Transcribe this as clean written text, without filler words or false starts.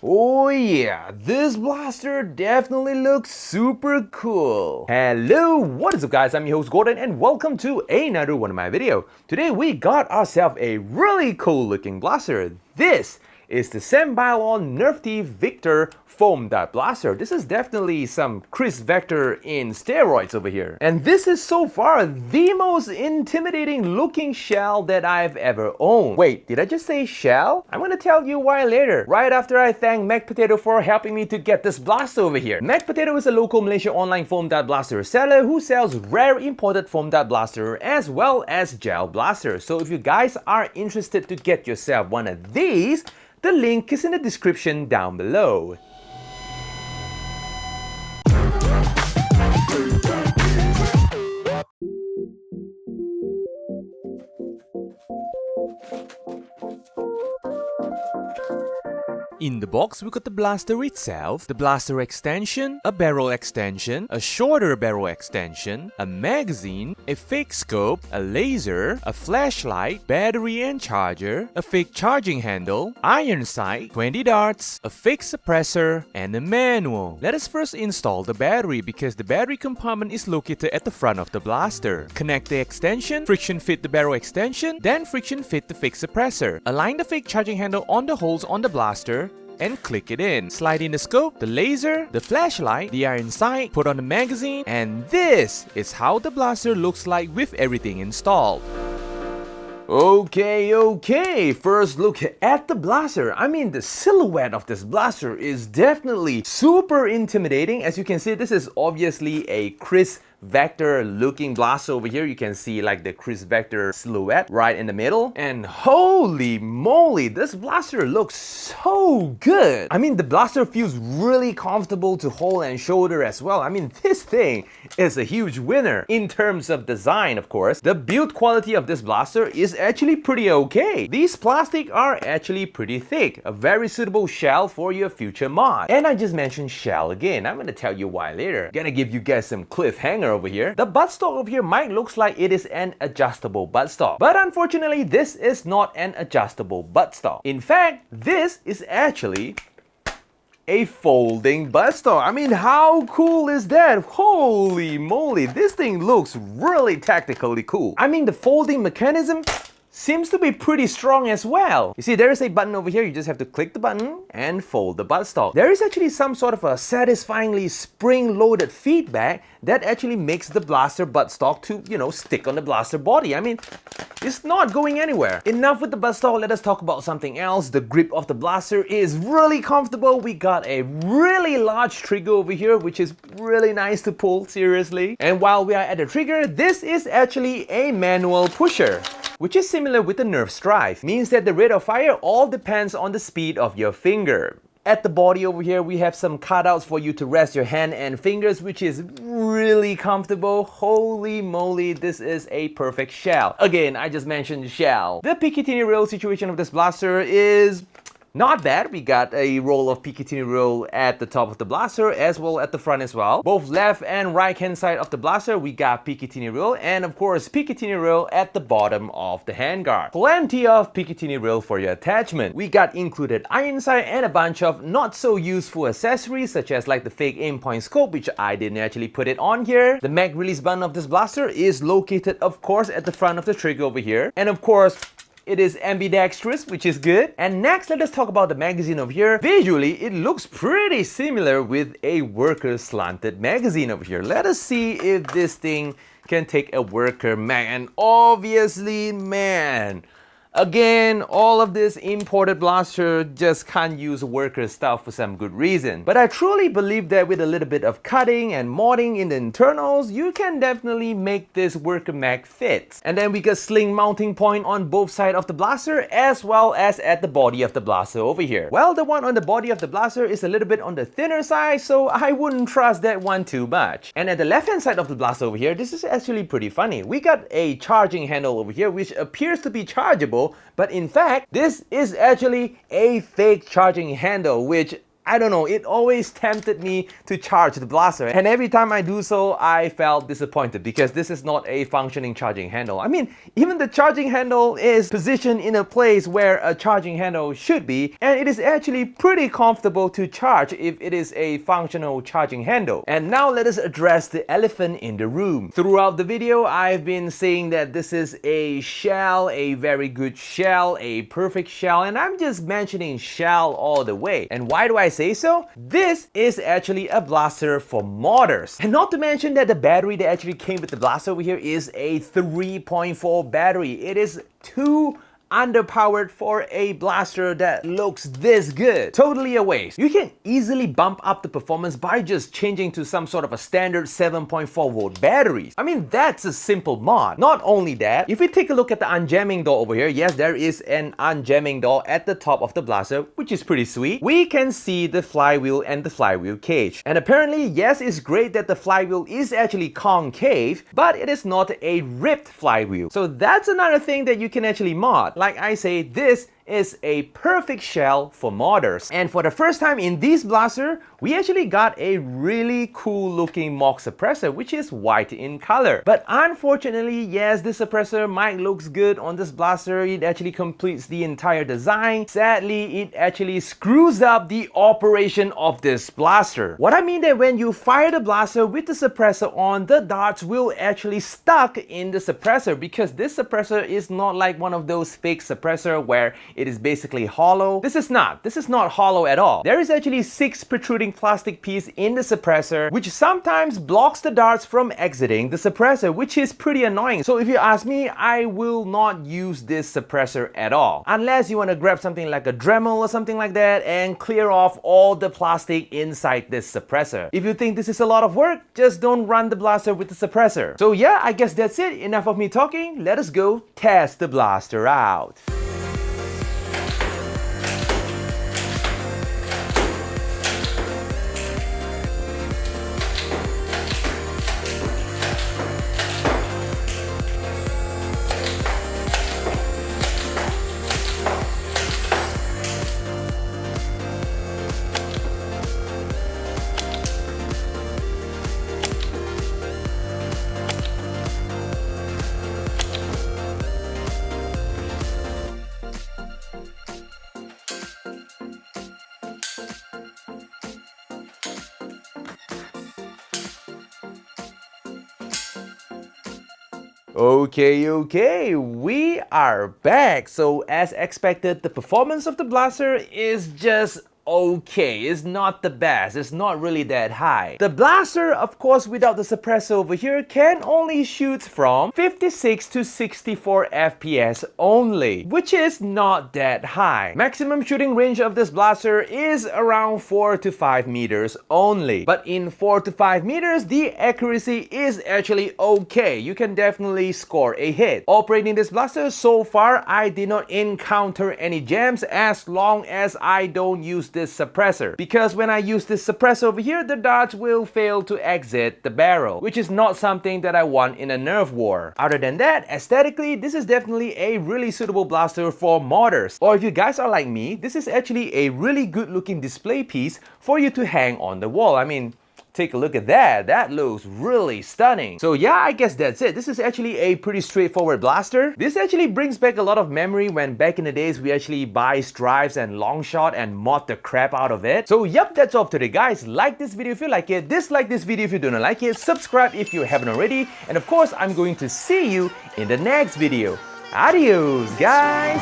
Oh yeah, this blaster definitely looks super cool. Hello, what is up guys, I'm your host Gordon and welcome to another one of my videos. Today we got ourselves a really cool looking blaster. This is the Sembylon Nerf Vector foam dart blaster. This is definitely some Kriss Vector in steroids over here. And this is so far the most intimidating looking shell that I've ever owned. Wait, did I just say shell? I'm gonna tell you why later, right after I thank Mac Potato for helping me to get this blaster over here. Mac Potato is a local Malaysia online foam dart blaster seller who sells rare imported foam dart blaster as well as gel blaster. So if you guys are interested to get yourself one of these, the link is in the description down below. In the box, we got the blaster itself, the blaster extension, a barrel extension, a shorter barrel extension, a magazine, a fake scope, a laser, a flashlight, battery and charger, a fake charging handle, iron sight, 20 darts, a fake suppressor, and a manual. Let us first install the battery because the battery compartment is located at the front of the blaster. Connect the extension, friction fit the barrel extension, then friction fit the fake suppressor. Align the fake charging handle on the holes on the blaster and click it in. Slide in the scope, the laser, the flashlight, the iron sight, put on the magazine, and this is how the blaster looks like with everything installed. Okay, first look at the blaster. I mean, the silhouette of this blaster is definitely super intimidating. As you can see, this is obviously a Kriss Vector looking blaster over here. You can see like the Kriss Vector silhouette right in the middle. And holy moly, this blaster looks so good. I mean, the blaster feels really comfortable to hold and shoulder as well. I mean, this thing is a huge winner. In terms of design, of course, the build quality of this blaster is actually pretty okay. These plastic are actually pretty thick, a very suitable shell for your future mod. And I just mentioned shell again. I'm gonna tell you why later. Gonna give you guys some cliffhanger over here. The buttstock over here might looks like it is an adjustable buttstock, but unfortunately this is not an adjustable buttstock. In fact, this is actually a folding buttstock. I mean, how cool is that? Holy moly, this thing looks really tactically cool. I mean, the folding mechanism seems to be pretty strong as well. You see, there is a button over here. You just have to click the button and fold the buttstock. There is actually some sort of a satisfyingly spring-loaded feedback that actually makes the blaster buttstock to, stick on the blaster body. I mean, it's not going anywhere. Enough with the buttstock, let us talk about something else. The grip of the blaster is really comfortable. We got a really large trigger over here, which is really nice to pull, seriously. And while we are at the trigger, this is actually a manual pusher, which is similar with the Nerf Strife. Means that the rate of fire all depends on the speed of your finger. At the body over here, we have some cutouts for you to rest your hand and fingers, which is really comfortable. Holy moly, this is a perfect shell. Again, I just mentioned shell. The Picatinny rail situation of this blaster is not bad. We got a roll of Picatinny rail at the top of the blaster as well at the front as well. Both left and right hand side of the blaster, we got Picatinny rail, and of course Picatinny rail at the bottom of the handguard. Plenty of Picatinny rail for your attachment. We got included iron sight and a bunch of not so useful accessories such as like the fake aim point scope, which I didn't actually put it on here. The mag release button of this blaster is located of course at the front of the trigger over here, and of course it is ambidextrous, which is good. And next, let us talk about the magazine over here. Visually, it looks pretty similar with a worker slanted magazine over here. Let us see if this thing can take a worker mag. And obviously, man, again, all of this imported blaster just can't use worker stuff for some good reason. But I truly believe that with a little bit of cutting and modding in the internals, you can definitely make this worker mag fit. And then we got sling mounting point on both sides of the blaster as well as at the body of the blaster over here. Well, the one on the body of the blaster is a little bit on the thinner side, so I wouldn't trust that one too much. And at the left hand side of the blaster over here, this is actually pretty funny. We got a charging handle over here which appears to be chargeable, but in fact, this is actually a fake charging handle, which I don't know, it always tempted me to charge the blaster. And every time I do so, I felt disappointed because this is not a functioning charging handle. I mean, even the charging handle is positioned in a place where a charging handle should be, and it is actually pretty comfortable to charge if it is a functional charging handle. And now let us address the elephant in the room. Throughout the video, I've been saying that this is a shell, a very good shell, a perfect shell, and I'm just mentioning shell all the way. And why do I say so? This is actually a blaster for modders. And not to mention that the battery that actually came with the blaster over here is a 3.4 battery. It is too underpowered for a blaster that looks this good. Totally a waste. You can easily bump up the performance by just changing to some sort of a standard 7.4 volt battery. I mean, that's a simple mod. Not only that, if we take a look at the unjamming door over here, yes, there is an unjamming door at the top of the blaster, which is pretty sweet. We can see the flywheel and the flywheel cage. And apparently, yes, it's great that the flywheel is actually concave, but it is not a ripped flywheel. So that's another thing that you can actually mod. Like I say, this is a perfect shell for modders. And for the first time in this blaster, we actually got a really cool looking mock suppressor, which is white in color. But unfortunately, yes, this suppressor might looks good on this blaster. It actually completes the entire design. Sadly, it actually screws up the operation of this blaster. What I mean that when you fire the blaster with the suppressor on, the darts will actually stuck in the suppressor, because this suppressor is not like one of those fake suppressor where it is basically hollow. This is not hollow at all. There is actually 6 protruding plastic pieces in the suppressor, which sometimes blocks the darts from exiting the suppressor, which is pretty annoying. So if you ask me, I will not use this suppressor at all. Unless you want to grab something like a Dremel or something like that and clear off all the plastic inside this suppressor. If you think this is a lot of work, just don't run the blaster with the suppressor. So yeah, I guess that's it. Enough of me talking. Let us go test the blaster out. Okay, we are back. So as expected, the performance of the blaster is just okay. It's not the best. It's not really that high. The blaster, of course, without the suppressor over here, can only shoot from 56 to 64 FPS only, which is not that high. Maximum shooting range of this blaster is around 4 to 5 meters only. But in 4 to 5 meters, the accuracy is actually okay. You can definitely score a hit. Operating this blaster, so far, I did not encounter any jams as long as I don't use this suppressor, because when I use this suppressor over here, the darts will fail to exit the barrel, which is not something that I want in a Nerf war. Other than that, aesthetically, this is definitely a really suitable blaster for modders. Or if you guys are like me, this is actually a really good looking display piece for you to hang on the wall. I mean, take a look at that. That looks really stunning. So yeah, I guess that's it. This is actually a pretty straightforward blaster. This actually brings back a lot of memory when back in the days we actually buy drives and long shot and mod the crap out of it. So yep, that's all today, guys. Like this video if you like it, dislike this video if you don't like it, subscribe if you haven't already, and of course I'm going to see you in the next video. Adios, guys.